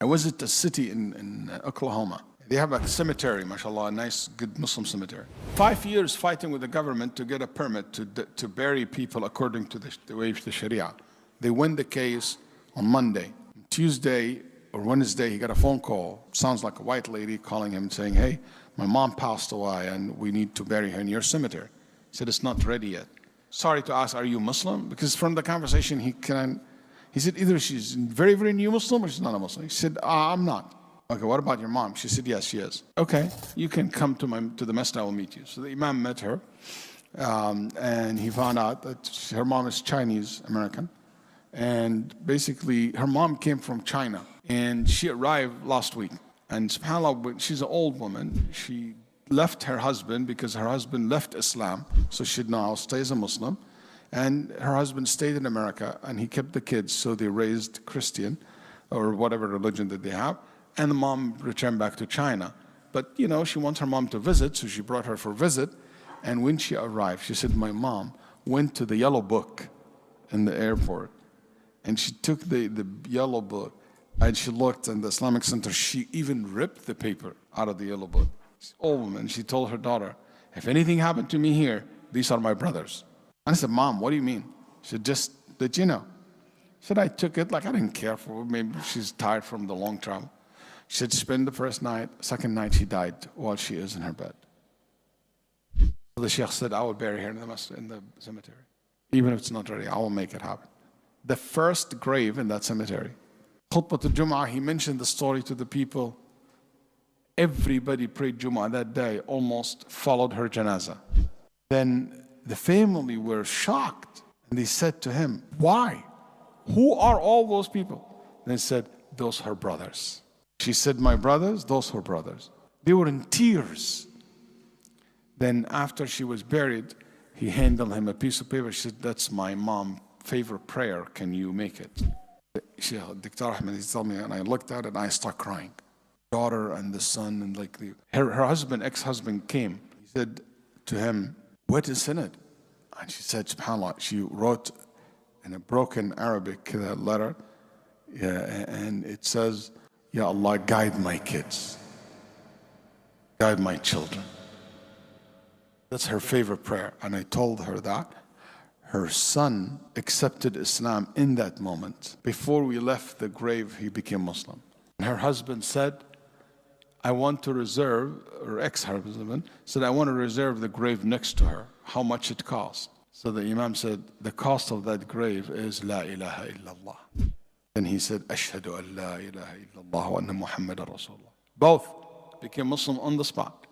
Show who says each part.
Speaker 1: I visited a city in Oklahoma. They have a cemetery, mashallah, a nice, good Muslim cemetery. 5 years fighting with the government to get a permit to bury people according to the way of the Sharia. They win the case on Monday. Tuesday or Wednesday, he got a phone call. Sounds like a white lady calling him saying, hey, my mom passed away and we need to bury her in your cemetery. He said, it's not ready yet. Sorry to ask, are you Muslim? Because from the conversation, he said, either she's very, very new Muslim or she's not a Muslim. He said, I'm not. Okay, what about your mom? She said, yes, she is. Okay, you can come to the masjid, I will meet you. So the Imam met her, and he found out that her mom is Chinese American. And basically, her mom came from China, and she arrived last week. And subhanAllah, she's an old woman. She left her husband because her husband left Islam, so she now stays a Muslim. And her husband stayed in America, and he kept the kids, so they raised Christian, or whatever religion that they have. And the mom returned back to China. But, you know, she wants her mom to visit, so she brought her for a visit. And when she arrived, she said, my mom went to the yellow book in the airport. And she took the yellow book, and she looked in the Islamic Center. She even ripped the paper out of the yellow book. She's an old woman. She told her daughter, if anything happened to me here, these are my brothers. And I said, Mom, what do you mean? She said, just that you know. She said, I took it like I didn't care for her. Maybe she's tired from the long travel. She said, spend the first night. Second night, she died while she is in her bed. So the Sheikh said, I will bury her in the cemetery. Even if it's not ready, I will make it happen. The first grave in that cemetery. Khutbah al-Jum'ah, he mentioned the story to the people. Everybody prayed Jum'ah that day, almost followed her janazah. Then the family were shocked, and they said to him, why? Who are all those people? And they said, those are her brothers. She said, my brothers, those are her brothers. They were in tears. Then after she was buried, he handed him a piece of paper. She said, that's my mom's favorite prayer. Can you make it? Dr. Ahmed, he told me, and I looked at it and I started crying. Daughter and the son, and like her husband, ex-husband came. He said to him, what is in it? And she said, subhanAllah, she wrote in a broken Arabic letter, and it says, Ya Allah, guide my kids, guide my children. That's her favorite prayer. And I told her that. Her son accepted Islam in that moment. Before we left the grave, he became Muslim. And her husband said, I want to reserve, or ex-husband said, I want to reserve the grave next to her. How much it costs? So the Imam said, the cost of that grave is La ilaha illallah. Then he said, Ashhadu an la ilaha illallah wa anna Muhammadan Rasulullah. Both became Muslim on the spot.